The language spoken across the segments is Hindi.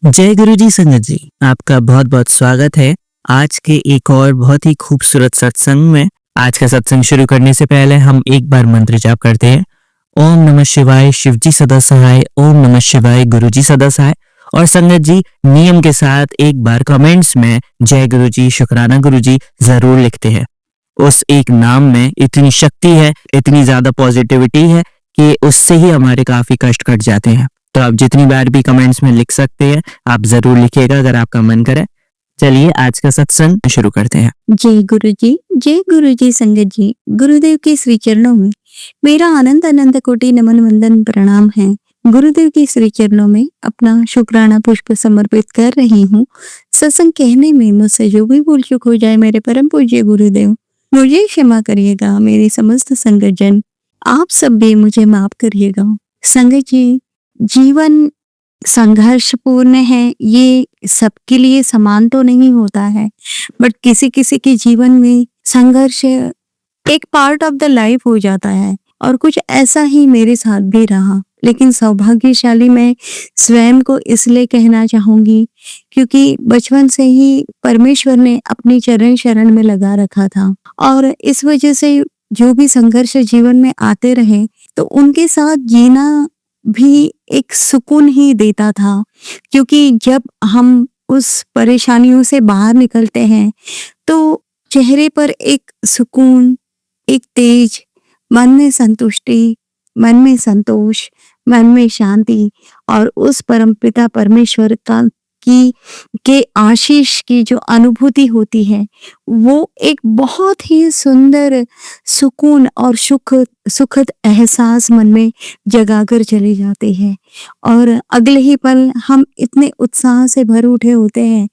जय गुरु जी संगत जी, आपका बहुत बहुत स्वागत है आज के एक और बहुत ही खूबसूरत सत्संग में। आज का सत्संग शुरू करने से पहले हम एक बार मंत्र जाप करते हैं। ओम नमः शिवाय, शिव जी सदा सहाय। ओम नमः शिवाय, गुरु जी सदा सहाय। और संगत जी नियम के साथ एक बार कमेंट्स में जय गुरु जी, शुक्राना गुरु जी जरूर लिखते हैं। उस एक नाम में इतनी शक्ति है, इतनी ज्यादा पॉजिटिविटी है कि उससे ही हमारे काफी कष्ट कट जाते हैं। तो आप जितनी बार भी कमेंट्स में लिख सकते हैं, आप जरूर लिखिएगा अगर आपका मन करे। चलिए आज का सत्संग शुरू करते हैं। जय गुरु जी संगत जी, गुरुदेव के श्री चरणों में मेरा अनंत अनंत कोटि नमन वंदन प्रणाम है। गुरुदेव के श्री चरणों में अपना शुक्राना पुष्प समर्पित कर रही हूँ। सत्संग कहने में मुझसे जो भी भूल चूक हो जाए मेरे परम पूज्य गुरुदेव मुझे क्षमा करिएगा। मेरे समस्त संगत जन आप सब भी मुझे माफ करिएगा। संगत जी, जीवन संघर्षपूर्ण है, ये सबके लिए समान तो नहीं होता है, बट किसी किसी के जीवन में संघर्ष एक पार्ट ऑफ द लाइफ हो जाता है और कुछ ऐसा ही मेरे साथ भी रहा। लेकिन सौभाग्यशाली मैं स्वयं को इसलिए कहना चाहूंगी क्योंकि बचपन से ही परमेश्वर ने अपनी चरण शरण में लगा रखा था और इस वजह से जो भी संघर्ष जीवन में आते रहे तो उनके साथ जीना भी एक सुकून ही देता था। क्योंकि जब हम उस परेशानियों से बाहर निकलते हैं तो चेहरे पर एक सुकून, एक तेज, मन में संतुष्टि, मन में संतोष, मन में शांति और उस परमपिता परमेश्वर का की के आशीष की जो अनुभूति होती है वो एक बहुत ही सुंदर सुकून और सुखद एहसास मन में जगाकर चले जाते हैं और अगले ही पल हम इतने उत्साह से भर उठे होते हैं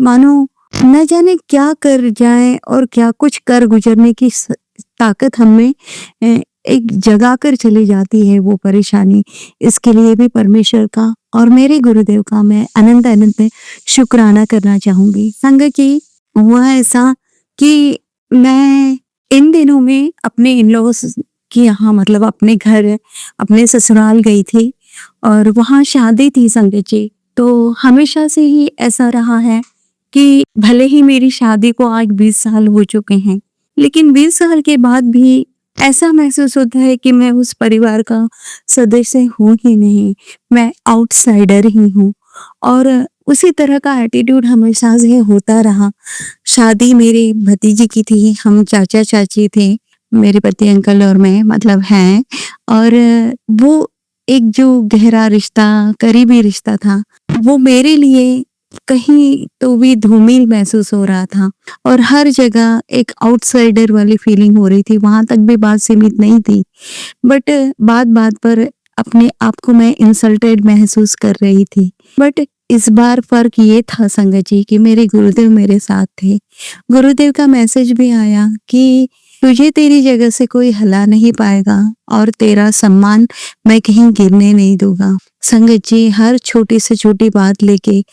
मानो न जाने क्या कर जाएं और क्या कुछ कर गुजरने की ताकत हमें एक जगा कर चली जाती है वो परेशानी। इसके लिए भी परमेश्वर का और मेरे गुरुदेव का मैं अनंत अनंत शुक्राना करना चाहूंगी। संगत जी, हुआ ऐसा कि मैं इन दिनों में अपने इन लॉज के यहाँ मतलब अपने घर, अपने ससुराल गई थी और वहाँ शादी थी संगत जी। तो हमेशा से ही ऐसा रहा है कि भले ही मेरी शादी को आज 20 साल हो चुके हैं, लेकिन 20 साल के बाद भी ऐसा महसूस होता है कि मैं उस परिवार का सदस्य हूँ ही नहीं, मैं आउटसाइडर ही हूँ। और उसी तरह का एटीट्यूड हमेशा से होता रहा। शादी मेरे भतीजी की थी, हम चाचा चाची थे, मेरे पति अंकल और मैं मतलब हैं। और वो एक जो गहरा रिश्ता, करीबी रिश्ता था, वो मेरे लिए कहीं तो भी धूमिल महसूस हो रहा था और हर जगह एक आउटसाइडर वाली फीलिंग हो रही थी। वहां तक भी बात सीमित नहीं थी, बट बात बात पर अपने आप को मैं इंसल्टेड महसूस कर रही थी। बट इस बार फर्क ये था संगत जी कि मेरे गुरुदेव मेरे साथ थे। गुरुदेव का मैसेज भी आया कि तुझे तेरी जगह से कोई हिला नहीं पाएगा और तेरा सम्मान मैं कहीं गिरने नहीं दूंगा। संगत जी, हर छोटी से छोटी बात लेके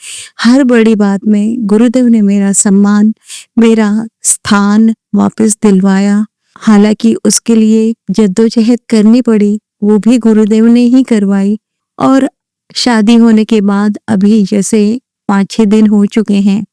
हर बड़ी बात में गुरुदेव ने मेरा सम्मान, मेरा स्थान वापस दिलवाया। हालांकि उसके लिए जद्दोजहद करनी पड़ी, वो भी गुरुदेव ने ही करवाई। और शादी होने के बाद अभी जैसे 5-6 दिन हो चुके हैं,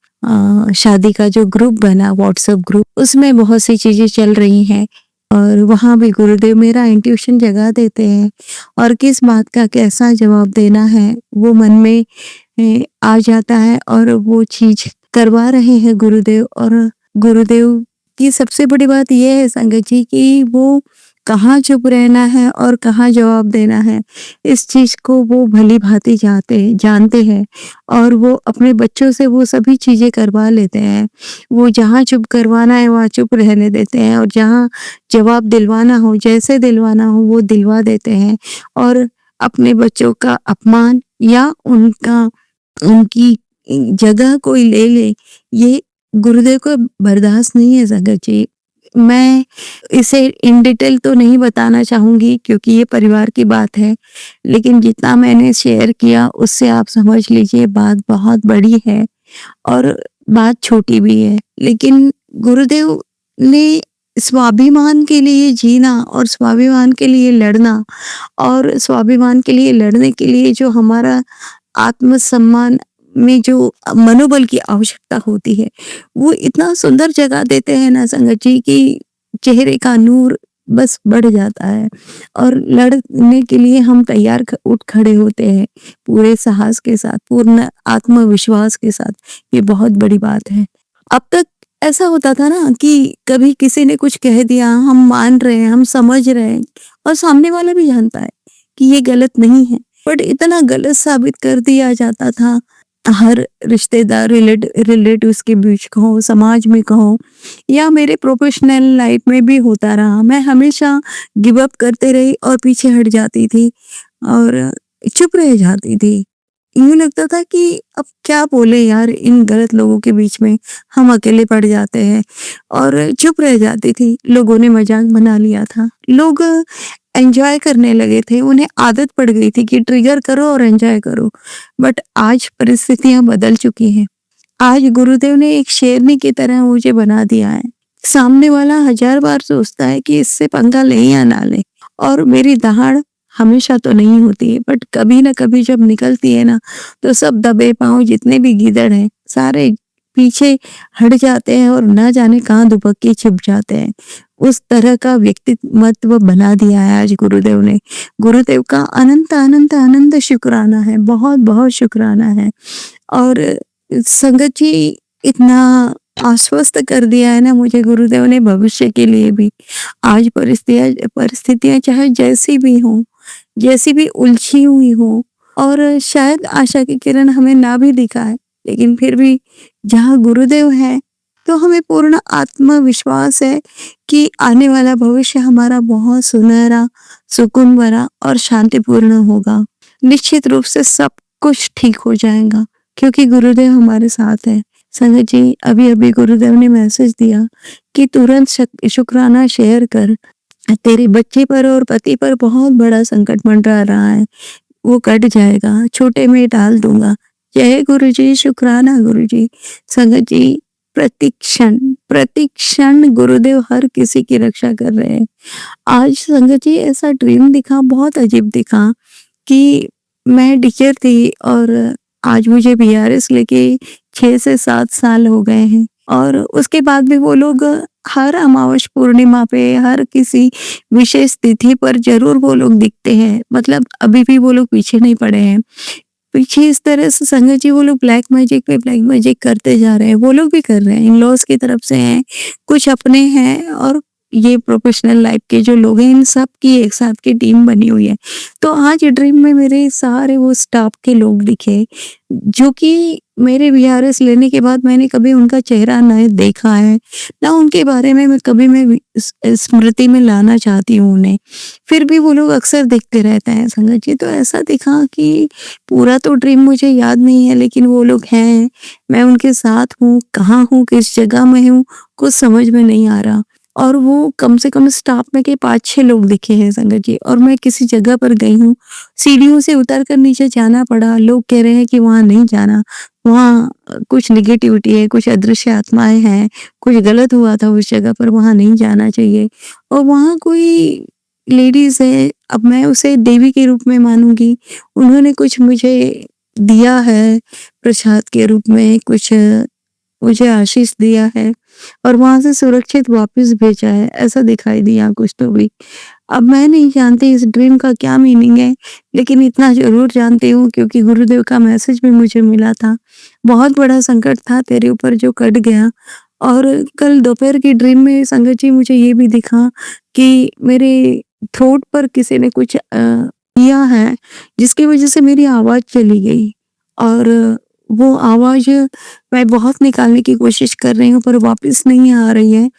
शादी का जो ग्रुप बना व्हाट्सएप ग्रुप, उसमें बहुत सी चीजें चल रही हैं और वहाँ भी गुरुदेव मेरा इंट्यूशन जगा देते हैं और किस बात का कैसा जवाब देना है वो मन में आ जाता है और वो चीज करवा रहे हैं गुरुदेव। और गुरुदेव की सबसे बड़ी बात यह है संगत जी कि वो कहाँ चुप रहना है और कहाँ जवाब देना है, इस चीज को वो भली भांति जानते हैं और वो अपने बच्चों से वो सभी चीजें करवा लेते हैं। वो जहाँ चुप करवाना है वहाँ चुप रहने देते हैं और जहाँ जवाब दिलवाना हो, जैसे दिलवाना हो वो दिलवा देते हैं। और अपने बच्चों का अपमान या उनकी जगह कोई ले ले, ये गुरुदेव को बर्दाश्त नहीं है संगत जी। मैं इसे इन डिटेल तो नहीं बताना चाहूंगी क्योंकि ये परिवार की बात है, लेकिन जितना मैंने शेयर किया उससे आप समझ लीजिए बात बहुत बड़ी है और बात छोटी भी है। लेकिन गुरुदेव ने स्वाभिमान के लिए जीना और स्वाभिमान के लिए लड़ना और स्वाभिमान के लिए लड़ने के लिए जो हमारा आत्मसम्मान में जो मनोबल की आवश्यकता होती है, वो इतना सुंदर जगा देते हैं ना संगत जी कि चेहरे का नूर बस बढ़ जाता है और लड़ने के लिए हम तैयार उठ खड़े होते हैं पूरे साहस के साथ, पूर्ण आत्मविश्वास के साथ। ये बहुत बड़ी बात है। अब तक ऐसा होता था ना कि कभी किसी ने कुछ कह दिया, हम मान रहे हैं, हम समझ रहे हैं और सामने वाला भी जानता है कि ये गलत नहीं है, बट इतना गलत साबित कर दिया जाता था। हर रिश्तेदार, रिलेटिव्स के बीच कहो, समाज में कहो या मेरे प्रोफेशनल लाइफ में भी होता रहा। मैं हमेशा गिव अप करते रही और पीछे हट जाती थी और चुप रह जाती थी। यूँ लगता था कि अब क्या बोले यार इन गलत लोगों के बीच में, हम अकेले पड़ जाते हैं और चुप रह जाती थी। लोगों ने मजाक बना लिया था। लोग एन्जॉय करने लगे थे, उन्हें आदत पड़ गई थी कि ट्रिगर करो और एन्जॉय करो। बट आज परिस्थितियाँ बदल चुकी हैं। आज गुरुदेव ने एक शेरनी की तरह मुझे बना दिया है। सामने वाला 1000 बार सोचता है कि इससे पंगा लें या ना लें और मेरी दहाड़ हमेशा तो नहीं होती है, बट कभी ना कभी जब निकलती है ना, तो सब दबे पाँव जितने भी गीदड़ हैं, सारे पीछे हट जाते हैं और ना जाने कहाँ दुबक के छिप जाते हैं। उस तरह का व्यक्तिमत्व बना दिया है आज गुरुदेव ने। गुरुदेव का अनंत अनंत अनंत शुक्राना है, बहुत बहुत शुक्राना है। और संगत जी, इतना आश्वस्त कर दिया है ना मुझे गुरुदेव ने भविष्य के लिए भी। आज परिस्थितियां चाहे जैसी भी हों, जैसी भी उलझी हुई हो और शायद आशा की किरण हमें ना भी दिखाए, लेकिन फिर भी जहाँ गुरुदेव है तो हमें पूर्ण आत्मविश्वास है कि आने वाला भविष्य हमारा बहुत सुनहरा, सुकून भरा और शांतिपूर्ण होगा। निश्चित रूप से सब कुछ ठीक हो जाएगा क्योंकि गुरुदेव हमारे साथ है। संगत जी, अभी अभी गुरुदेव ने मैसेज दिया कि तुरंत शुक्राना शेयर कर, तेरे बच्चे पर और पति पर बहुत बड़ा संकट मंडरा रहा है, वो कट जाएगा, छोटे में डाल दूंगा। जय गुरु जी, शुक्राना गुरु जी। संगत जी, प्रतिक्षण गुरुदेव हर किसी की रक्षा कर रहे हैं। आज संगत जी ऐसा ड्रीम दिखा, बहुत अजीब दिखा कि मैं टीचर थी और आज मुझे बीआरएस लेके 6 से 7 साल हो गए हैं और उसके बाद भी वो लोग हर अमावस पूर्णिमा पे, हर किसी विशेष तिथि पर जरूर वो लोग दिखते हैं। मतलब अभी भी वो लोग पीछे नहीं पड़े हैं। पीछे इस तरह से संगत जी वो लोग ब्लैक मैजिक पे ब्लैक मैजिक करते जा रहे हैं। वो लोग भी कर रहे हैं, इन लॉज की तरफ से हैं, कुछ अपने हैं और ये प्रोफेशनल लाइफ के जो लोग हैं, इन सब की एक साथ की टीम बनी हुई है। तो आज ड्रीम में मेरे सारे वो स्टाफ के लोग दिखे जो कि मेरे वीआरएस लेने के बाद मैंने कभी उनका चेहरा न देखा है, ना उनके बारे में मैं स्मृति में लाना चाहती हूँ उन्हें। फिर भी वो लोग अक्सर दिखते रहते हैं संगत जी। तो ऐसा दिखा कि पूरा तो ड्रीम मुझे याद नहीं है, लेकिन वो लोग हैं, मैं उनके साथ हूँ, कहाँ हूँ, किस जगह में हूँ, कुछ समझ में नहीं आ रहा। और वो कम से कम स्टाफ में के 5-6 लोग दिखे हैं संगत जी। और मैं किसी जगह पर गई हूँ, सीढ़ियों से उतर कर नीचे जाना पड़ा। लोग कह रहे हैं कि वहां नहीं जाना, वहाँ कुछ निगेटिविटी है, कुछ अदृश्य आत्माएं हैं, कुछ गलत हुआ था उस जगह पर, वहां नहीं जाना चाहिए। और वहां कोई लेडीज है, अब मैं उसे देवी के रूप में मानूंगी, उन्होंने कुछ मुझे दिया है प्रसाद के रूप में, कुछ मुझे आशीष दिया है और वहां से सुरक्षित वापस भेजा है, ऐसा दिखाई दिया कुछ तो भी। अब मैं नहीं जानती इस ड्रीम का क्या मीनिंग है, लेकिन इतना जरूर जानती हूँ क्योंकि गुरुदेव का मैसेज भी मुझे मिला था। बहुत बड़ा संकट था तेरे ऊपर जो कट गया। और कल दोपहर की ड्रीम में संगत जी मुझे ये भी दिखा कि मेरे थ्रोट पर किसी ने कुछ किया है, जिसकी वजह से मेरी आवाज चली गई और वो आवाज मैं बहुत निकालने की कोशिश कर रही हूँ पर वापस नहीं आ रही है।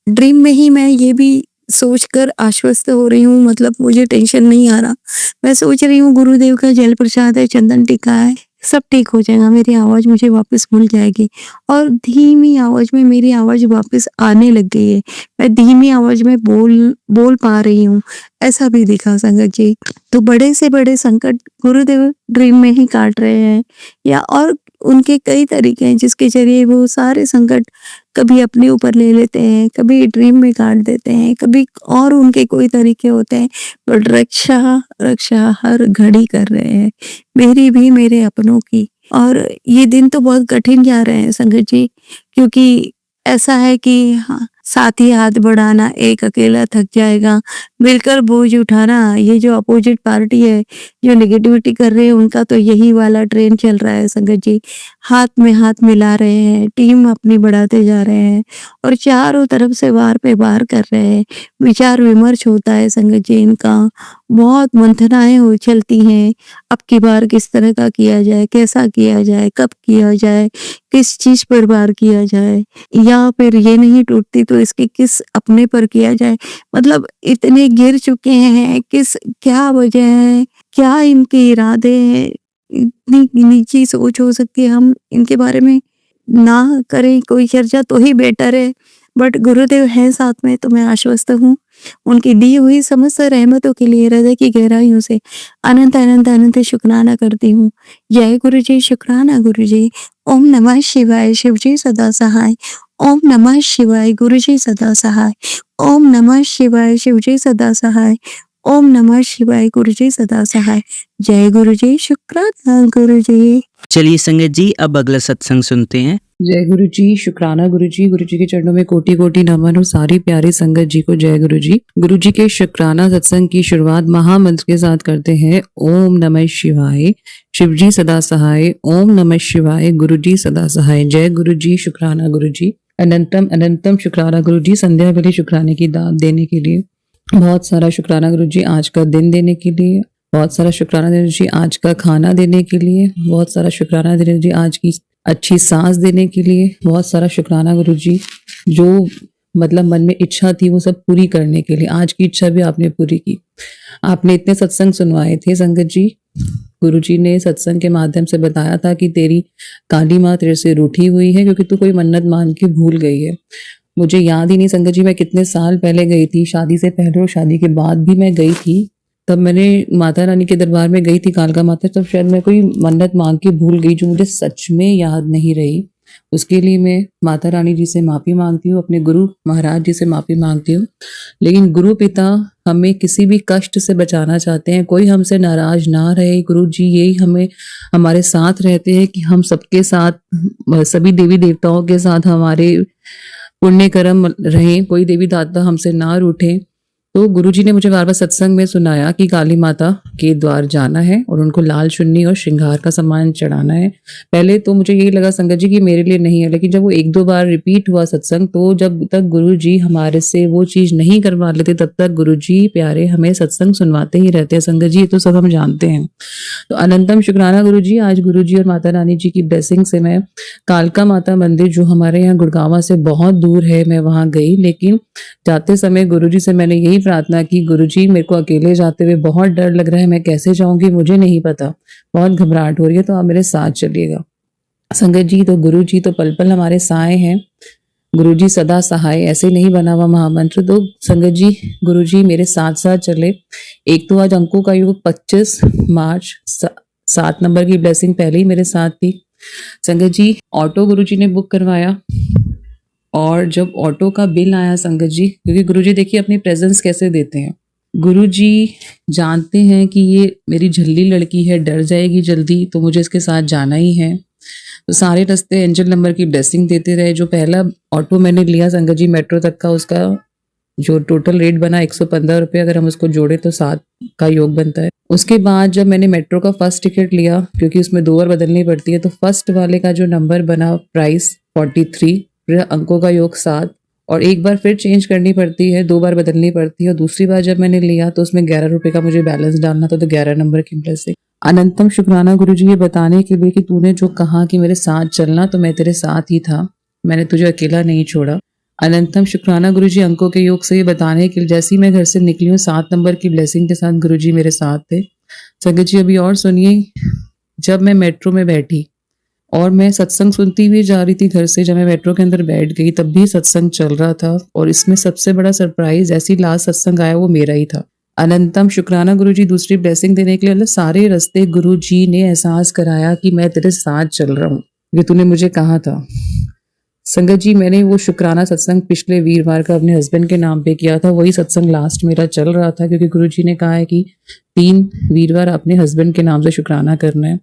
ड्रीम में ही मैं ये भी सोचकर आश्वस्त हो रही हूँ, मतलब मुझे टेंशन नहीं आ रहा। मैं सोच रही हूँ गुरुदेव का जल प्रसाद है, चंदन टीका है, सब ठीक हो जाएगा, मेरी आवाज मुझे वापस मिल जाएगी। और धीमी आवाज में मेरी आवाज वापस आने लग गई है, मैं धीमी आवाज में बोल पा रही हूँ, ऐसा भी दिखा संगत जी। तो बड़े से बड़े संकट गुरुदेव ड्रीम में ही काट रहे हैं, या और उनके कई तरीके हैं जिसके जरिए वो सारे संकट कभी अपने ऊपर ले लेते हैं, कभी ड्रीम में काट देते हैं, कभी और उनके कोई तरीके होते हैं, बट रक्षा हर घड़ी कर रहे हैं, मेरी भी, मेरे अपनों की। और ये दिन तो बहुत कठिन जा रहे हैं संगत जी, क्योंकि ऐसा है कि हाँ, साथी हाथ बढ़ाना, एक अकेला थक जाएगा, मिलकर बोझ उठाना। ये जो अपोजिट पार्टी है, जो नेगेटिविटी कर रहे हैं, उनका तो यही वाला ट्रेंड चल रहा है संगत जी। हाथ में हाथ मिला रहे हैं, टीम अपनी बढ़ाते जा रहे हैं और चारों तरफ से वार पे वार कर रहे हैं। विचार विमर्श होता है संगत जी इनका, बहुत मंथनाएं हो चलती हैं। अब की बार किस तरह का किया जाए, कैसा किया जाए, कब किया जाए, किस चीज पर वार किया जाए, या फिर ये नहीं टूटती तो इसके किस अपने पर किया जाए। मतलब इतने गिर चुके हैं, किस क्या वजह है, क्या इनके इरादे हैं, इतनी नीची सोच हो सकती है। हम इनके बारे में ना करें कोई चर्चा तो ही बेटर है, बट गुरुदेव हैं साथ में तो मैं आश्वस्त हूँ। उनकी दी हुई समस्त रहमतों के लिए हृदय की गहराइयों से अनंत अनंत अनंत शुक्राना करती हूँ। जय गुरु जी, शुक्राना गुरु जी। ओम नमः शिवाय, शिव जी सदा सहाय। ओम नमः शिवाय, गुरु जी सदा सहाय। ओम नमः शिवाय, शिव जी सदा सहाय। ओम नमः शिवाय, गुरु जी सदा सहाय। जय गुरु जी, शुक्राना गुरु जी। चलिए संगत जी, अब अगला सत्संग सुनते हैं। जय गुरु जी, शुक्राना गुरु जी के चरणों में कोटि कोटि नमन और सारी प्यारी संगत जी को जय गुरु जी। गुरु जी के शुक्राना सत्संग की शुरुआत महामंत्र के साथ करते हैं। ओम नमः शिवाय, शिव जी सदा सहाय। ओम नमः शिवाय, गुरु जी सदा सहाय। जय गुरु जी, शुक्राना गुरु जी। अनंतम अनंतम शुक्राना गुरु जी, संध्या वेले शुक्राने की दात देने के लिए। बहुत सारा शुक्राना गुरु जी आज का दिन देने के लिए। बहुत सारा शुक्राना गुरु जी आज का खाना देने के लिए। बहुत सारा शुक्राना गुरु जी आज की अच्छी सांस देने के लिए। बहुत सारा शुक्राना गुरु जी, जो मतलब मन में इच्छा थी वो सब पूरी करने के लिए। आज की इच्छा भी आपने पूरी की। आपने इतने सत्संग सुनवाए थे संगत जी। गुरु जी ने सत्संग के माध्यम से बताया था कि तेरी काली माँ तेरे से रूठी हुई है क्योंकि तू कोई मन्नत मान के भूल गई है। मुझे याद ही नहीं संगत जी मैं कितने साल पहले गई थी, शादी से पहले और शादी के बाद भी मैं गई थी। तब मैंने माता रानी के दरबार में गई थी, कालका माता। तब शायद मैं कोई मन्नत मांग के भूल गई जो मुझे सच में याद नहीं रही। उसके लिए मैं माता रानी जी से माफ़ी मांगती हूँ, अपने गुरु महाराज जी से माफ़ी मांगती हूँ। लेकिन गुरु पिता हमें किसी भी कष्ट से बचाना चाहते हैं, कोई हमसे नाराज ना रहे। गुरु जी यही हमें हमारे साथ रहते हैं कि हम सबके साथ, सभी देवी देवताओं के साथ हमारे पुण्य कर्म रहें, कोई देवी दाता हमसे ना रूठे। तो गुरुजी ने मुझे बार बार सत्संग में सुनाया कि काली माता के द्वार जाना है और उनको लाल चुन्नी और श्रृंगार का सामान चढ़ाना है। पहले तो मुझे यही लगा संगत जी कि मेरे लिए नहीं है, लेकिन जब वो एक दो बार रिपीट हुआ सत्संग, तो जब तक गुरुजी हमारे से वो चीज नहीं करवा लेते तब तक गुरुजी प्यारे हमें सत्संग सुनवाते ही रहते हैं। संगत जी ये तो सब हम जानते हैं। तो अनंतम शुक्राना गुरुजी। आज गुरुजी और माता रानी जी की ब्लेसिंग से मैं कालका माता मंदिर जो हमारे यहाँ गुड़गांव से बहुत दूर है, मैं वहां गई। लेकिन जाते समय गुरुजी से मैंने यही प्रार्थना की, गुरुजी मेरे को अकेले जाते हुए बहुत डर लग रहा है, मैं कैसे जाऊंगी मुझे नहीं पता, बहुत घबराहट हो रही है, तो आप मेरे साथ चलिएगा। संगत जी तो गुरुजी तो पल पल हमारे साए हैं। गुरुजी सदा सहाय ऐसे नहीं बना हुआ महामंत्र। तो संगत जी गुरुजी मेरे साथ साथ चले। एक तो आज अंकों का योग 25 मार्च 7 नंबर की ब्लेसिंग पहले ही मेरे साथ थी। संगत जी ऑटो गुरुजी ने बुक करवाया और जब ऑटो का बिल आया संगत जी, क्योंकि गुरुजी देखिए अपनी प्रेजेंस कैसे देते हैं। गुरुजी जानते हैं कि ये मेरी झल्ली लड़की है, डर जाएगी जल्दी, तो मुझे इसके साथ जाना ही है। तो सारे रास्ते एंजल नंबर की ब्लेसिंग देते रहे। जो पहला ऑटो मैंने लिया संगत जी मेट्रो तक का, उसका जो टोटल रेट बना 115 रुपये, अगर हम उसको जोड़े तो 7 का योग बनता है। उसके बाद जब मैंने मेट्रो का फर्स्ट टिकट लिया, क्योंकि उसमें 2 बार बदलनी पड़ती है, तो फर्स्ट वाले का जो नंबर बना प्राइस 43, फिर अंकों का योग 7, और एक बार फिर चेंज करनी पड़ती है, 2 बार बदलनी पड़ती है। और दूसरी बार जब मैंने लिया तो उसमें 11 रुपये का मुझे बैलेंस डालना था, तो 11 नंबर की ब्लेसिंग। अनंतम शुक्राना गुरुजी ये बताने के लिए कि तूने जो कहा कि मेरे साथ चलना, तो मैं तेरे साथ ही था, मैंने तुझे अकेला नहीं छोड़ा। अनंतम शुक्राना गुरुजी अंकों के योग से ये बताने के लिए, जैसे ही मैं घर से निकली हूँ 7 नंबर की ब्लेसिंग के साथ गुरुजी मेरे साथ थे। संगत जी अभी और सुनिए, जब मैं मेट्रो में बैठी और मैं सत्संग सुनती हुई जा रही थी घर से, जब मैं मेट्रो के अंदर बैठ गई तब भी सत्संग चल रहा था। और इसमें सबसे बड़ा सरप्राइज, ऐसी लास्ट सत्संग आया वो मेरा ही था। अनंतम शुक्राना गुरुजी दूसरी ब्लेसिंग देने के लिए, मतलब सारे रास्ते गुरुजी ने एहसास कराया कि मैं तेरे साथ चल रहा हूँ, ये तूने मुझे कहा था। संगत जी मैंने वो शुक्राना सत्संग पिछले वीरवार का अपने हस्बैंड के नाम पे किया था, वही सत्संग लास्ट मेरा चल रहा था, क्योंकि गुरुजी ने कहा है कि 3 वीरवार अपने हस्बैंड के नाम से शुक्राना करना है।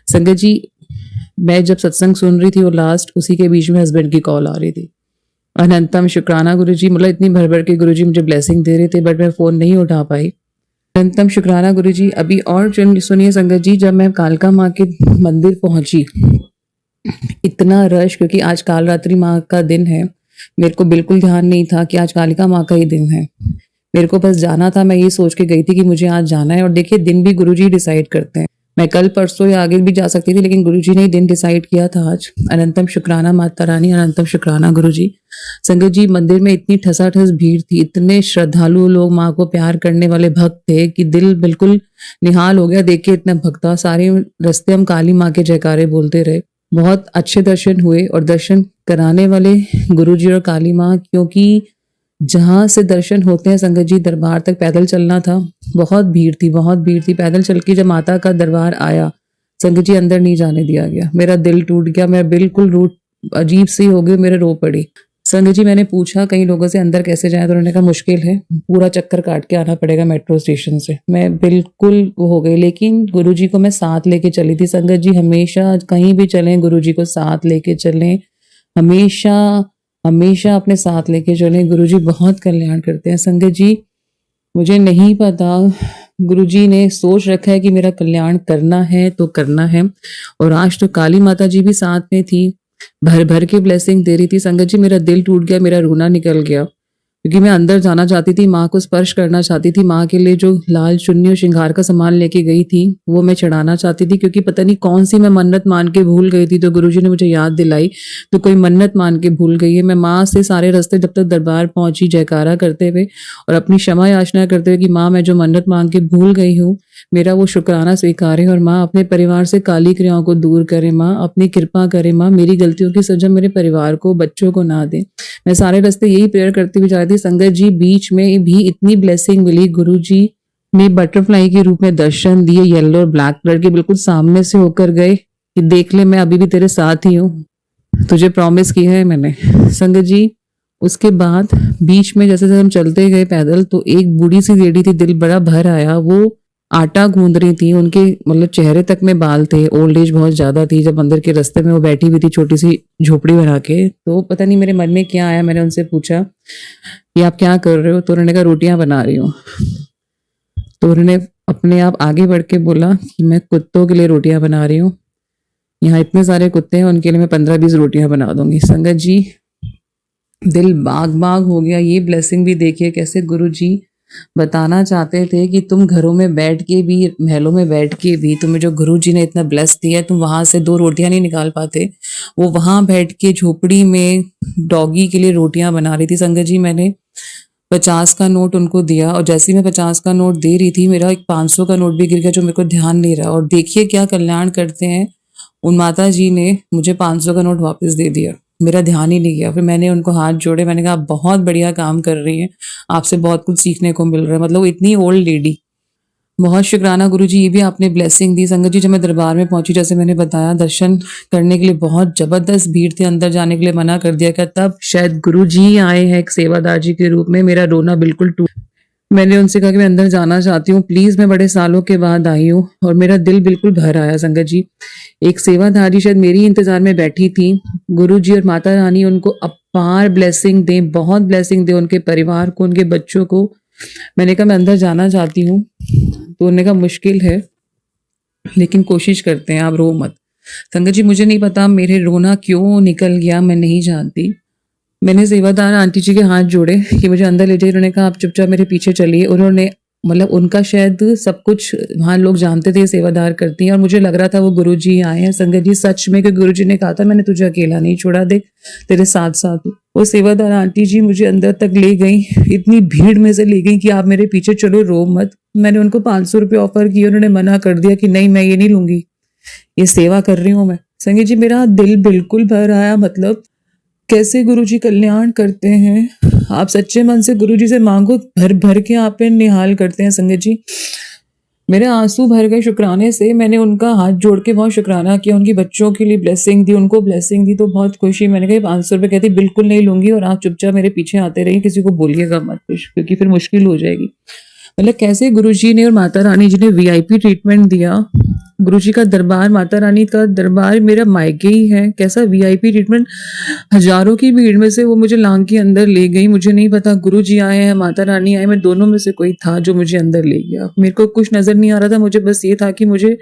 संगत जी मैं जब सत्संग सुन रही थी वो लास्ट, उसी के बीच में हस्बैंड की कॉल आ रही थी। अनंतम शुक्राना गुरुजी, मतलब इतनी भर भर के गुरुजी मुझे ब्लेसिंग दे रहे थे, बट मैं फ़ोन नहीं उठा पाई। अनंतम शुक्राना गुरुजी। अभी और सुनिए संगत जी, जब मैं कालका माँ के मंदिर पहुंची, इतना रश, क्योंकि आज काल रात्रि माँ का दिन है। मेरे को बिल्कुल ध्यान नहीं था कि आज कालिका माँ का ही दिन है। मेरे को बस जाना था, मैं ये सोच के गई थी कि मुझे आज जाना है। और देखिए, दिन भी गुरुजी डिसाइड करते हैं। मैं कल परसों या आगे भी जा सकती थी, लेकिन गुरुजी ने ही दिन डिसाइड किया था आज। अनंतम शुक्राना माता रानी, अनंतम शुक्राना गुरुजी। संगत जी, मंदिर में इतनी ठसाठस भीड़ थी, इतने श्रद्धालु लोग, माँ को प्यार करने वाले भक्त थे कि दिल बिल्कुल निहाल हो गया देख के। इतना भक्ता, सारे रास्ते हम काली माँ के जयकारे बोलते रहे। बहुत अच्छे दर्शन हुए, और दर्शन कराने वाले गुरुजी और काली माँ, क्योंकि जहां से दर्शन होते हैं संगत जी, दरबार तक पैदल चलना था। बहुत भीड़ थी, बहुत भीड़ थी। पैदल चल के जब माता का दरबार आया संगत जी, अंदर नहीं जाने दिया गया। मेरा दिल टूट गया, मैं बिल्कुल अजीब सी हो गई, मेरे रो पड़ी। संगत जी, मैंने पूछा कई लोगों से अंदर कैसे जाए, तो उन्होंने कहा मुश्किल है, पूरा चक्कर काट के आना पड़ेगा मेट्रो स्टेशन से। मैं बिल्कुल वो हो गई, लेकिन गुरुजी को मैं साथ लेके चली थी। संगत जी, हमेशा कहीं भी चलें गुरुजी को साथ लेके चलें, हमेशा हमेशा अपने साथ लेके चलें। गुरुजी बहुत कल्याण करते हैं। संगत जी, मुझे नहीं पता, गुरुजी ने सोच रखा है कि मेरा कल्याण करना है तो करना है। और आज तो काली माता जी भी साथ में थी, भर भर के ब्लेसिंग दे रही थी। संगत जी, मेरा दिल टूट गया, मेरा रोना निकल गया, क्योंकि मैं अंदर जाना चाहती थी, माँ को स्पर्श करना चाहती थी। माँ के लिए जो लाल चुन्नी और श्रृंगार का सामान लेके गई थी, वो मैं चढ़ाना चाहती थी, क्योंकि पता नहीं कौन सी मैं मन्नत मान के भूल गई थी। तो गुरुजी ने मुझे याद दिलाई, तो कोई मन्नत मान के भूल गई है। मैं माँ से सारे रास्ते जब तक दरबार पहुंची, जयकारा करते हुए और अपनी क्षमा याचना करते हुए कि माँ, मैं जो मन्नत मांग के भूल गई हूँ, मेरा वो शुक्राना स्वीकारें। और माँ, अपने परिवार से काली क्रियाओं को दूर करे। माँ, अपनी कृपा करे। माँ, मेरी गलतियों की सजा मेरे परिवार को, बच्चों को ना दे। मैं सारे रास्ते यही प्रेयर करती हुई जा रही थी। संगत जी, बीच में भी इतनी ब्लेसिंग मिली। गुरुजी ने बटरफ्लाई के रूप में दर्शन दिए, येलो और ब्लैक कलर के, बिल्कुल सामने से होकर गए कि देख ले, मैं अभी भी तेरे साथ ही हूँ, तुझे प्रॉमिस किया है मैंने। संगत जी, उसके बाद बीच में जैसे हम चलते गए पैदल, तो एक बूढ़ी सी लेडी थी, दिल बड़ा भर आया। वो आटा गूंद रही थी, उनके मतलब चेहरे तक में बाल थे, ओल्ड एज बहुत ज्यादा थी। जब अंदर के रास्ते में वो बैठी हुई थी, छोटी सी झोपड़ी बना के, तो पता नहीं मेरे मन में क्या आया, मैंने उनसे पूछा कि आप क्या कर रहे हो, तो उन्होंने कहा रोटियां बना रही हूँ। तो उन्होंने अपने आप आगे बढ़ के बोला कि मैं कुत्तों के लिए रोटियां बना रही हूँ, यहाँ इतने सारे कुत्ते हैं, उनके लिए मैं 15-20 रोटियां बना दूंगी। संगत जी, दिल बाग बाग हो गया। ये ब्लेसिंग भी देखिए कैसे गुरुजी बताना चाहते थे कि तुम घरों में बैठ के भी, महलों में बैठ के भी, तुम्हें जो गुरुजी ने इतना ब्लेस दिया है, तुम वहां से 2 रोटियां नहीं निकाल पाते, वो वहां बैठ के झोपड़ी में डॉगी के लिए रोटियां बना रही थी। संगत जी, मैंने 50 का नोट उनको दिया, और जैसे ही मैं 50 का नोट दे रही थी, मेरा एक 500 का नोट भी गिर गया, जो मेरे को ध्यान नहीं रहा। और देखिए क्या कल्याण करते हैं, उन माता जी ने मुझे 500 का नोट वापस दे दिया, मेरा ध्यान ही नहीं गया। फिर मैंने उनको हाथ जोड़े, मैंने कहा आप बहुत बढ़िया काम कर रही हैं, आपसे बहुत कुछ सीखने को मिल रहा है। मतलब इतनी ओल्ड लेडी, बहुत शुक्राना गुरुजी, ये भी आपने ब्लेसिंग दी। संगत जी, जब मैं दरबार में पहुंची, जैसे मैंने बताया, दर्शन करने के लिए बहुत जबरदस्त भीड़ थी, अंदर जाने के लिए मना कर दिया गया। तब शायद गुरुजी आए हैं एक सेवादार जी के रूप में, मेरा रोना बिल्कुल टूट। मैंने उनसे कहा कि मैं अंदर जाना चाहती हूँ प्लीज, मैं बड़े सालों के बाद आई हूँ, और मेरा दिल बिल्कुल भर आया। संगत जी, एक सेवाधारी शायद मेरी इंतजार में बैठी थी। गुरुजी और माता रानी उनको अपार ब्लेसिंग दे, बहुत ब्लेसिंग दे, उनके परिवार को, उनके बच्चों को। मैंने कहा मैं अंदर जाना चाहती हूँ, तो उन्होंने कहा मुश्किल है, लेकिन कोशिश करते हैं, आप रो मत। संगत जी, मुझे नहीं पता मेरे रोना क्यों निकल गया, मैं नहीं जानती। मैंने सेवादार आंटी जी के हाथ जोड़े कि मुझे अंदर ले जाइए। उन्होंने कहा आप चुपचाप मेरे पीछे चलिए। उन्होंने, मतलब उनका शायद सब कुछ वहाँ लोग जानते थे, सेवादार करती हैं, और मुझे लग रहा था वो गुरुजी आए हैं। संगत जी, सच में, क्योंकि गुरुजी ने कहा था मैंने तुझे अकेला नहीं छोड़ा, देख तेरे साथ साथ। वो सेवादार आंटी जी मुझे अंदर तक ले गई, इतनी भीड़ में से ले गई कि आप मेरे पीछे चलो, रो मत। मैंने उनको 500 रुपये ऑफर किए, उन्होंने मना कर दिया कि नहीं, मैं ये नहीं लूंगी, ये सेवा कर रही हूँ मैं। संगत जी, मेरा दिल बिल्कुल भर आया। मतलब कैसे गुरुजी कल्याण करते हैं। आप सच्चे मन से गुरुजी से मांगो, भर भर के आप पे निहाल करते हैं। संगत जी, मेरे आंसू भर गए शुक्राने से। मैंने उनका हाथ जोड़ के बहुत शुक्राना किया, उनकी बच्चों के लिए ब्लेसिंग दी, उनको ब्लेसिंग दी, तो बहुत खुशी। मैंने कहा 500 रुपये, कहती बिल्कुल नहीं लूंगी, और आप चुपचाप मेरे पीछे आते रहिए, किसी को बोलिएगा मत कुछ, क्योंकि फिर मुश्किल हो जाएगी। मतलब कैसे गुरुजी ने और माता रानी जी ने VIP ट्रीटमेंट दिया। गुरुजी का दरबार, माता रानी का दरबार मेरा मायके ही है। कैसा वीआईपी ट्रीटमेंट, हजारों की भीड़ में से वो मुझे लांग के अंदर ले गई। मुझे नहीं पता गुरुजी आए हैं माता रानी आए, मैं दोनों में से कोई था जो मुझे अंदर ले गया। मेरे को कुछ नजर नहीं आ रहा था, मुझे बस ये था कि मुझे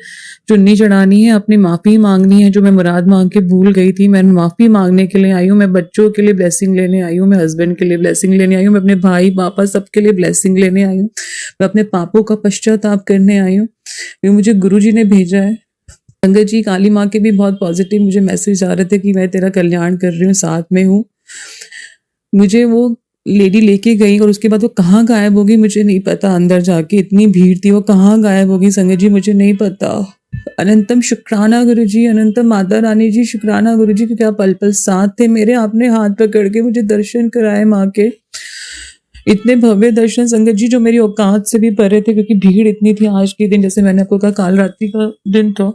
चुन्नी चढ़ानी है, अपनी माफी मांगनी है जो मैं मुराद मांग के भूल गई थी। मैं माफी मांगने के लिए आई हूँ, मैं बच्चों के लिए ब्लेसिंग लेने आई हूँ, मैं हस्बैंड के लिए ब्लेसिंग लेने आई हूँ, मैं अपने भाई पापा सबके लिए ब्लेसिंग लेने आई हूँ, मैं अपने पापों का पश्चाताप करने आई हूँ। ये मुझे गुरुजी ने भेजा है। संगत जी, काली माँ के भी बहुत पॉजिटिव मुझे मैसेज आ रहे थे कि मैं तेरा कल्याण कर रही हूँ, साथ में हूँ। मुझे वो लेडी लेके गई और उसके बाद वो कहाँ गायब होगी मुझे नहीं पता। अंदर जाके इतनी भीड़ थी, वो कहाँ गायब होगी संगत जी मुझे नहीं पता। अनंतम शुक्राना गुरुजी, अनंतम माता रानी जी शुक्राना गुरुजी कि क्या पल पल साथ थे मेरे। आपने हाथ पकड़ के मुझे दर्शन कराए माँ के, इतने भव्य दर्शन संगत जी जो मेरी औकात से भी परे थे, क्योंकि भीड़ इतनी थी आज के दिन। जैसे मैंने आपको कहा काल रात्रि का दिन था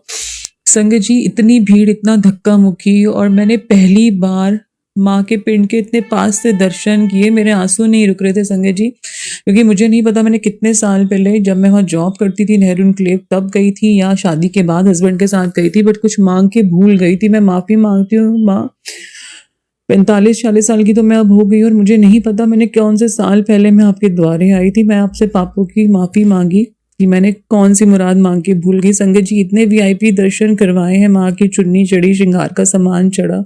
संगत जी, इतनी भीड़, इतना धक्का मुक्की, और मैंने पहली बार माँ के पिंड के इतने पास से दर्शन किए। मेरे आंसू नहीं रुक रहे थे संगत जी, क्योंकि मुझे नहीं पता मैंने कितने साल पहले जब मैं वहाँ जॉब करती थी नेहरू एन्क्लेव तब गई थी या शादी के बाद हस्बैंड के साथ गई थी, बट कुछ मांग के भूल गई थी। मैं माफी मांगती हूँ माँ, 45-46 साल की तो मैं अब हो गई और मुझे नहीं पता मैंने कौन से साल पहले मैं आपके द्वारे आई थी। मैं आपसे पापों की माफी मांगी कि मैंने कौन सी मुराद मांग के भूल गई। संगत जी, इतने वीआईपी दर्शन करवाए हैं, माँ की चुन्नी चढ़ी, श्रृंगार का सामान चढ़ा,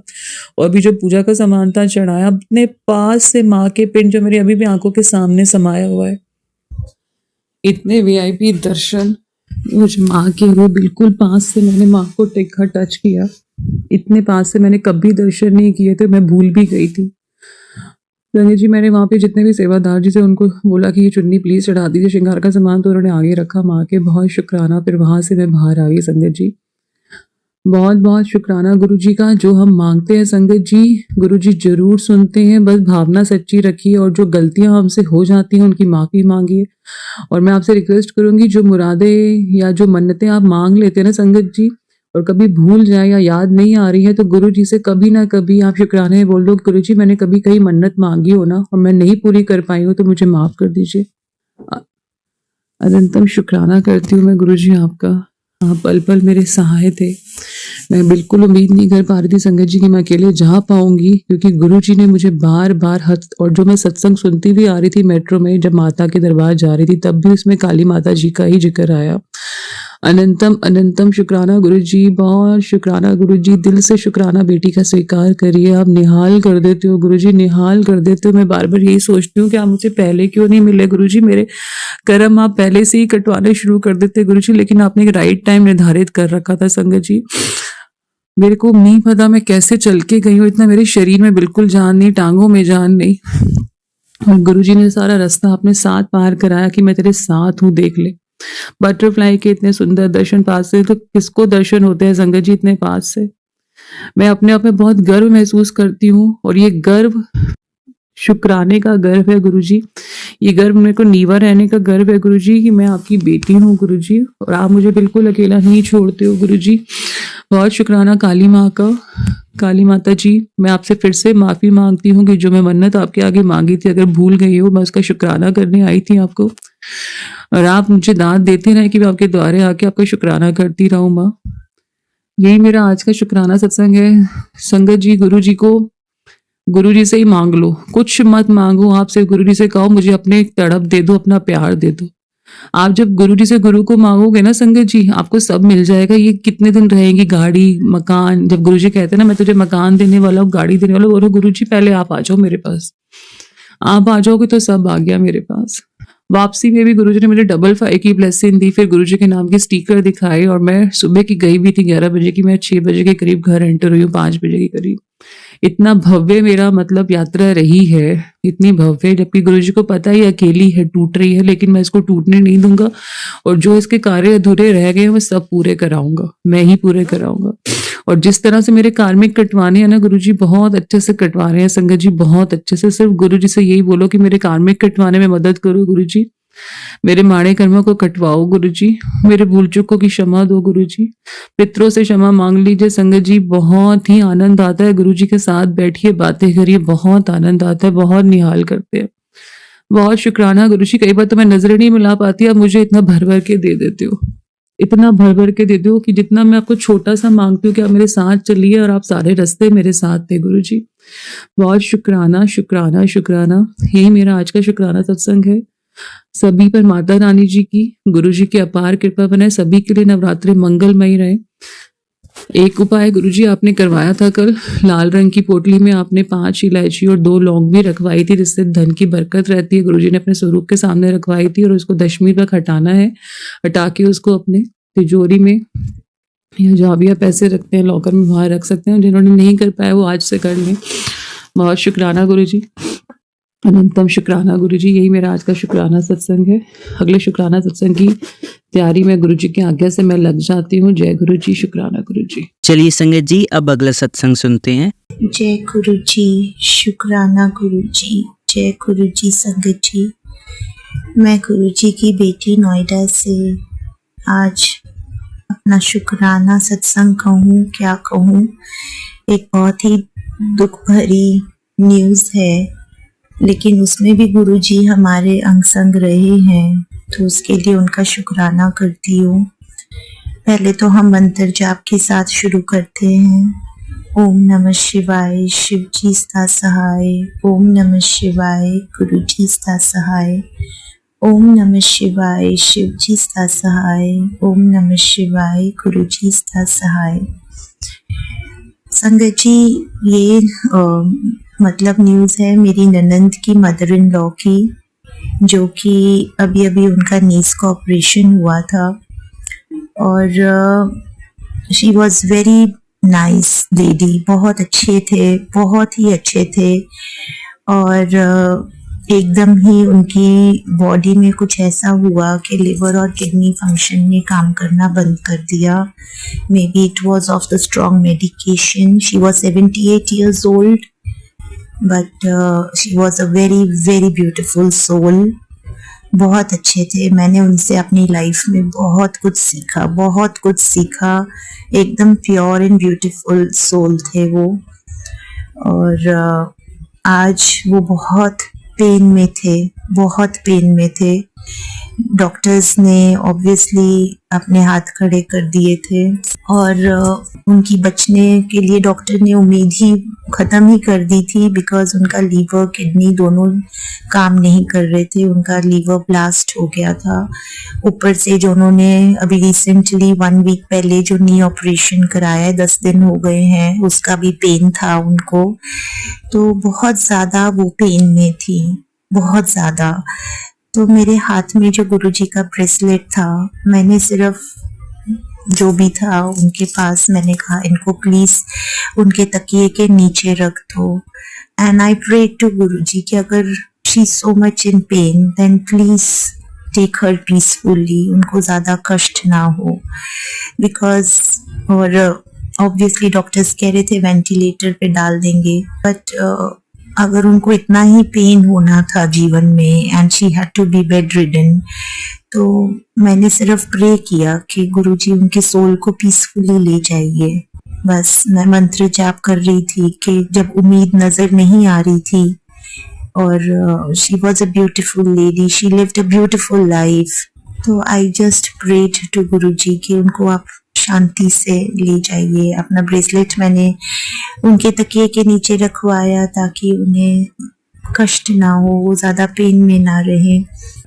और भी जो पूजा का सामान था चढ़ाया। अपने पास से माँ के पिंड जो मेरी अभी भी आंखों के सामने समाया हुआ है, इतने वीआईपी दर्शन मुझे माँ के हुए, बिल्कुल पास से मैंने माँ को देखा, टच किया। इतने पास से मैंने कभी दर्शन नहीं किए थे, मैं भूल भी गई थी। संगत जी, मैंने वहाँ पे जितने भी सेवादार जी से उनको बोला कि ये चुन्नी प्लीज चढ़ा दीजिए, श्रृंगार का सामान, तो उन्होंने आगे रखा। माँ के बहुत शुक्राना। फिर वहां से मैं बाहर आ गई संगत जी, बहुत बहुत शुक्राना गुरु जी का। जो हम मांगते हैं संगत जी, गुरु जी जरूर सुनते हैं। बस भावना सच्ची रखिए, और जो गलतियां हमसे हो जाती हैं उनकी माफी मांगिए। और मैं आपसे रिक्वेस्ट करूंगी, जो मुरादें या जो मन्नतें आप मांग लेते हैं ना संगत जी, और कभी भूल जाए या याद नहीं आ रही है, तो गुरु जी से कभी ना कभी आप शुक्राने में बोल दो, गुरु जी मैंने कभी कहीं मन्नत मांगी हो ना और मैं नहीं पूरी कर पाई हूँ तो मुझे माफ कर दीजिए। अनंतम शुक्राना करती हूँ मैं गुरु जी आपका। आप पल पल मेरे सहाय थे। मैं बिल्कुल उम्मीद नहीं कर पा रही थी संगत जी कि मैं अकेले जा पाऊंगी, क्योंकि गुरु जी ने मुझे बार बार और जो मैं सत्संग सुनती भी आ रही थी मेट्रो में, जब माता के दरबार जा रही थी तब भी उसमें काली माता जी का ही जिक्र आया। अनंतम अनंतम शुक्राना गुरु जी, बहुत शुक्राना गुरु जी, दिल से शुक्राना बेटी का स्वीकार करिए। आप निहाल कर देते हो गुरु जी, निहाल कर देते हो। मैं बार बार यही सोचती हूँ कि आप मुझे पहले क्यों नहीं मिले गुरु जी। मेरे कर्म आप पहले से ही कटवाने शुरू कर देते गुरु जी, लेकिन आपने एक राइट टाइम निर्धारित कर रखा था संगत जी। मेरे को नहीं पता मैं कैसे चल के गई हूँ, इतना मेरे शरीर में बिल्कुल जान नहीं, टांगों में जान नहीं, और गुरु जी ने सारा रास्ता अपने साथ पार कराया कि मैं तेरे साथ हूँ, देख ले। बटरफ्लाई के इतने सुंदर दर्शन पास से तो किसको दर्शन होते हैं संगत जी इतने पास से। मैं अपने आप में बहुत गर्व महसूस करती हूँ, और ये गर्व शुक्राने का गर्व है गुरुजी। ये गर्व मेरे को नीवा रहने का गर्व है गुरुजी कि मैं आपकी बेटी हूँ गुरुजी, और आप मुझे बिल्कुल अकेला नहीं छोड़ते हो गुरुजी। बहुत शुक्राना काली माँ का। काली माता जी, मैं आपसे फिर से माफी मांगती हूँ कि जो मैं मन्नत आपके आगे मांगी थी अगर भूल गई हो, मैं उसका शुक्राना करने आई थी आपको, और आप मुझे दाद देते रहे कि मैं आपके द्वारे आके आपका शुक्राना करती रहूं माँ। यही मेरा आज का शुक्राना सत्संग है संगत जी। गुरु जी से ही मांग लो, कुछ मत मांगो, आप सिर्फ गुरु जी से कहो मुझे अपने तड़प दे दो, अपना प्यार दे दो। आप जब गुरु जी से गुरु को मांगोगे ना संगत जी, आपको सब मिल जाएगा। ये कितने दिन रहेंगी गाड़ी मकान, जब गुरु जी कहते हैं ना मैं तुझे मकान देने वाला हूँ, गाड़ी देने वाला हूँ, बोलो गुरु जी पहले आप आ जाओ मेरे पास। आप आ जाओगे तो सब आ गया मेरे पास। वापसी में भी गुरुजी ने मुझे डबल 5 की ब्लेसिंग दी, फिर गुरुजी के नाम के स्टिकर दिखाए, और मैं सुबह की गई भी थी 11 बजे की, मैं 6 बजे के करीब घर एंटर हुई हूँ, 5 बजे के करीब। इतना भव्य मेरा मतलब यात्रा रही है, इतनी भव्य, जबकि गुरुजी को पता ही अकेली है, टूट रही है, लेकिन मैं इसको टूटने नहीं दूंगा, और जो इसके कार्य अधूरे रह गए मैं सब पूरे कराऊंगा, मैं ही पूरे कराऊंगा। और जिस तरह से मेरे कार्मिक कटवाने हैं ना गुरुजी, बहुत अच्छे से कटवा रहे हैं संगत जी, बहुत अच्छे से। सिर्फ गुरुजी से यही बोलो कि मेरे कार्मिक कटवाने में मदद करो गुरुजी, मेरे माड़े कर्मों को कटवाओ गुरुजी, मेरे भूल चूकों की क्षमा दो गुरुजी, पितरों से क्षमा मांग लीजिए संगत जी। बहुत ही आनंद आता है गुरुजी के साथ बैठिए, बातें करिए, बहुत आनंद आता है, बहुत निहाल करते हैं। बहुत शुक्राना गुरुजी। कई बार तो मैं नजरें नहीं मिला पाती, आप मुझे इतना भर भर के दे देते हो। इतना भर भर के देते हो कि जितना मैं आपको छोटा सा मांगती हूँ कि आप मेरे साथ चलिए, और आप सारे रास्ते मेरे साथ थे गुरु जी। बहुत शुक्राना शुक्राना शुक्राना। यही मेरा आज का शुक्राना सत्संग है। सभी पर माता रानी जी की, गुरु जी की अपार कृपा बने। सभी के लिए नवरात्रि मंगलमय रहे। एक उपाय गुरु जी आपने करवाया था कल, लाल रंग की पोटली में आपने 5 इलायची और 2 लौंग भी रखवाई थी, जिससे धन की बरकत रहती है। गुरु जी ने अपने स्वरूप के सामने रखवाई थी, और उसको दशमी तक हटाना है। हटा के उसको अपने तिजोरी में, या जहाँ भी आप पैसे रखते हैं लॉकर में, वहाँ रख सकते हैं। जिन्होंने नहीं कर पाया वो आज से कर लें। बहुत शुक्राना गुरु जी, अनंतम शुक्राना गुरु जी। यही मेरा आज का शुक्राना सत्संग है। अगले शुक्राना सत्संग की तैयारी में गुरु जी की आज्ञा से मैं लग जाती हूँ। जय गुरु जी, शुक्राना गुरु जी। चलिए संगत जी, अब अगला सत्संग सुनते हैं। जय गुरु जी, शुक्राना गुरु जी। जय गुरु जी संगत जी। मैं गुरु जी की बेटी नोएडा से आज अपना शुक्राना सत्संग कहूँ क्या कहूँ। एक बहुत ही दुख भरी न्यूज़ है, लेकिन उसमें भी गुरु जी हमारे अंग संग रहे हैं, तो उसके लिए उनका शुक्राना करती हूँ। पहले तो हम मंत्र जाप के साथ शुरू करते हैं। ओम नमः शिवाय, शिव जी सा सहाय। ओम नमः शिवाय, गुरु जी सा सहाय। ओम नमः शिवाय, शिव जी सा सहाय। ओम नमः शिवाय, गुरु जी सा सहाय। संगत जी, ये मतलब न्यूज़ है मेरी ननंद की, मदर इन लॉ की, जो कि अभी अभी उनका नीज का ऑपरेशन हुआ था। और she was very nice lady, बहुत अच्छे थे, बहुत ही अच्छे थे। और एकदम ही उनकी बॉडी में कुछ ऐसा हुआ कि लिवर और किडनी फंक्शन ने काम करना बंद कर दिया। May be it was of the strong medication. She was 78 years old, but she was a very very beautiful soul। बहुत अच्छे थे। मैंने उनसे अपनी लाइफ में बहुत कुछ सीखा, बहुत कुछ सीखा। एकदम प्योर एंड ब्यूटीफुल सोल थे वो। और आज वो बहुत पेन में थे, बहुत पेन में थे। डॉक्टर्स ने ऑब्वियसली अपने हाथ खड़े कर दिए थे, और उनकी बचने के लिए डॉक्टर ने उम्मीद ही ख़त्म ही कर दी थी, बिकॉज उनका लीवर किडनी दोनों काम नहीं कर रहे थे। उनका लीवर ब्लास्ट हो गया था। ऊपर से जो उन्होंने अभी रिसेंटली 1 वीक पहले जो नी ऑपरेशन कराया है, 10 दिन हो गए हैं, उसका भी पेन था उनको। तो बहुत ज़्यादा वो पेन में थी, बहुत ज़्यादा। तो मेरे हाथ में जो गुरुजी का ब्रेसलेट था, मैंने सिर्फ जो भी था उनके पास, मैंने कहा इनको प्लीज़ उनके तकिए के नीचे रख दो। And I pray to Guruji कि अगर she is so much in pain, then please take her peacefully, उनको ज़्यादा कष्ट ना हो। बिकॉज और ऑब्वियसली डॉक्टर्स कह रहे थे वेंटिलेटर पे डाल देंगे, बट अगर उनको इतना ही पेन होना था जीवन में, and she had to be bedridden, तो मैंने सिर्फ प्रे किया कि गुरुजी उनके सोल को पीसफुली ले जाइए। बस मैं मंत्र जाप कर रही थी कि जब उम्मीद नजर नहीं आ रही थी, और she was a beautiful lady, she lived a beautiful life. तो I just prayed to Guruji कि उनको आप शांति से ले जाइए। अपना ब्रेसलेट मैंने उनके तकिए के नीचे रखवाया ताकि उन्हें कष्ट ना हो, वो ज़्यादा पेन में ना रहे।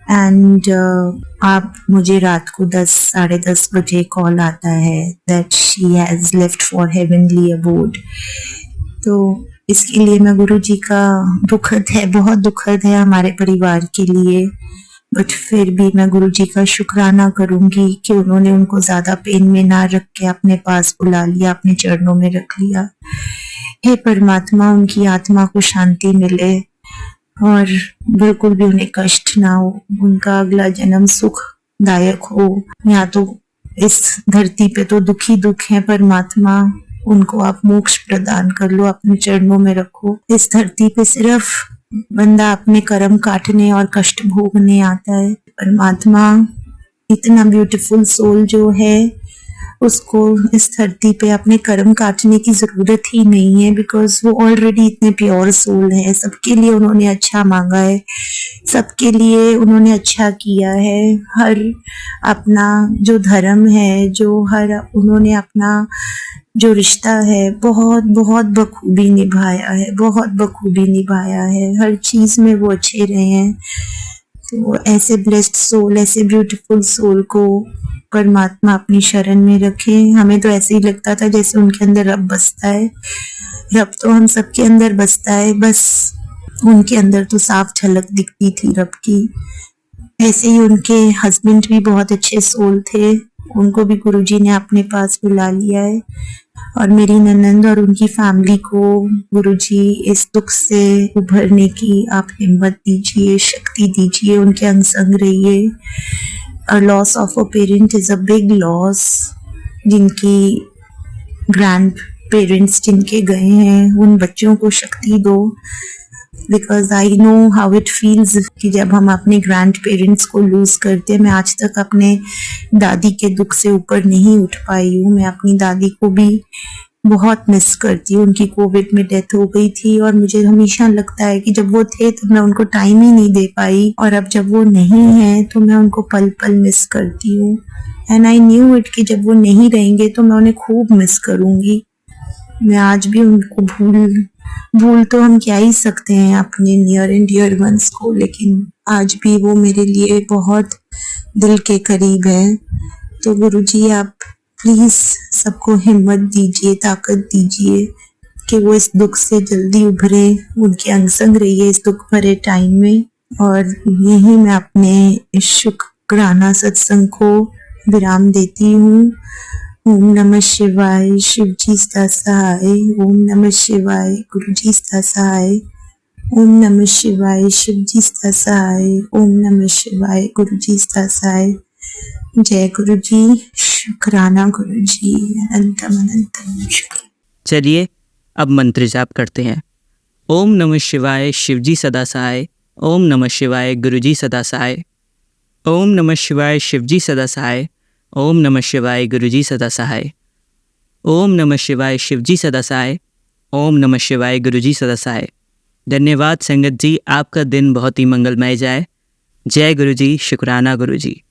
एंड आप मुझे रात को 10 साढ़े 10 बजे कॉल आता है that she has left for heavenly abode. तो इसके लिए मैं गुरुजी का दुखद है, बहुत दुखद है हमारे परिवार के लिए, बट फिर भी मैं गुरुजी का शुक्राना करूंगी कि उन्होंने उनको ज्यादा पेन में ना रख के अपने पास बुला लिया, अपने चरणों में रख लिया। हे परमात्मा, उनकी आत्मा को शांति मिले और बिल्कुल भी उन्हें कष्ट ना हो, उनका अगला जन्म सुखदायक हो। यहाँ तो इस धरती पे तो दुख ही दुख है। परमात्मा, उनको आप मोक्ष प्रदान कर लो, अपने चरणों में रखो। इस धरती पे सिर्फ बंदा अपने कर्म काटने और कष्ट भोगने आता है। परमात्मा, इतना ब्यूटीफुल सोल जो है उसको इस धरती पे अपने कर्म काटने की जरूरत ही नहीं है, बिकॉज वो ऑलरेडी इतने प्योर सोल है। सबके लिए उन्होंने अच्छा मांगा है, सबके लिए उन्होंने अच्छा किया है। हर अपना जो धर्म है, जो हर उन्होंने अपना जो रिश्ता है बहुत बहुत बखूबी निभाया है, बहुत बखूबी निभाया है। हर चीज में वो अच्छे रहे हैं। तो ऐसे ब्लेस्ड सोल, ऐसे ब्यूटीफुल सोल को परमात्मा अपनी शरण में रखे। हमें तो ऐसे ही लगता था जैसे उनके अंदर रब बसता है। रब तो हम सबके अंदर बसता है, बस उनके अंदर तो साफ झलक दिखती थी रब की। ऐसे ही उनके हस्बैंड भी बहुत अच्छे सोल थे, उनको भी गुरुजी ने अपने पास बुला लिया है। और मेरी ननंद और उनकी फैमिली को गुरुजी इस दुख से उभरने की आप हिम्मत दीजिए, शक्ति दीजिए, उनके अंग संग रहिए। A loss of a parent is a big loss। जिनकी ग्रैंड पेरेंट्स जिनके गए हैं, उन बच्चों को शक्ति दो, because I know how it feels कि जब हम अपने ग्रैंड पेरेंट्स को लूज करते हैं। मैं आज तक अपने दादी के दुख से ऊपर नहीं उठ पाई हूँ। मैं अपनी दादी को भी बहुत मिस करती हूँ। उनकी कोविड में डेथ हो गई थी और मुझे हमेशा लगता है कि जब वो थे तो मैं उनको टाइम ही नहीं दे पाई, और अब जब वो नहीं है तो मैं उनको पल पल मिस करती हूँ। एंड आई न्यू इट कि जब वो नहीं रहेंगे तो मैं उन्हें खूब मिस करूंगी। मैं आज भी उनको भूल तो हम क्या ही सकते हैं अपने नियर एंड डियर वंस को, लेकिन आज भी वो मेरे लिए बहुत दिल के करीब है। तो गुरुजी आप प्लीज सबको हिम्मत दीजिए, ताकत दीजिए कि वो इस दुख से जल्दी उभरे, उनके अंग संग रहिए इस दुख भरे टाइम में। और यही मैं अपने शुक्राना सत्संग को विराम देती हूँ। ओम नमः शिवाय, शिव जी सदा सहाय। ओम नमः शिवाय, गुरु जी सदा सहाय। ओम नमः शिवाय, शिव जी सदा सहाय। ओम नमः शिवाय, गुरु जी सदा सहाय। जय गुरु जी, शुक्राना गुरु जी, अनंतम अनंतम शुक्र। चलिए अब मंत्र जाप करते हैं। ओम नमः शिवाय, शिव जी सदा सहाय। ओम नमः शिवाय, गुरु जी सदा सहाय। ओम नमः शिवाय, शिव जी सदा सहाय। ओम नमः शिवाय, गुरु जी सदा सहाय। ओम नमः शिवाय, शिव जी सदा सहाय। ओम नमः शिवाय, गुरु जी सदा सहाय। धन्यवाद संगत जी, आपका दिन बहुत ही मंगलमय जाए। जय गुरु जी, शुक्राना गुरु जी।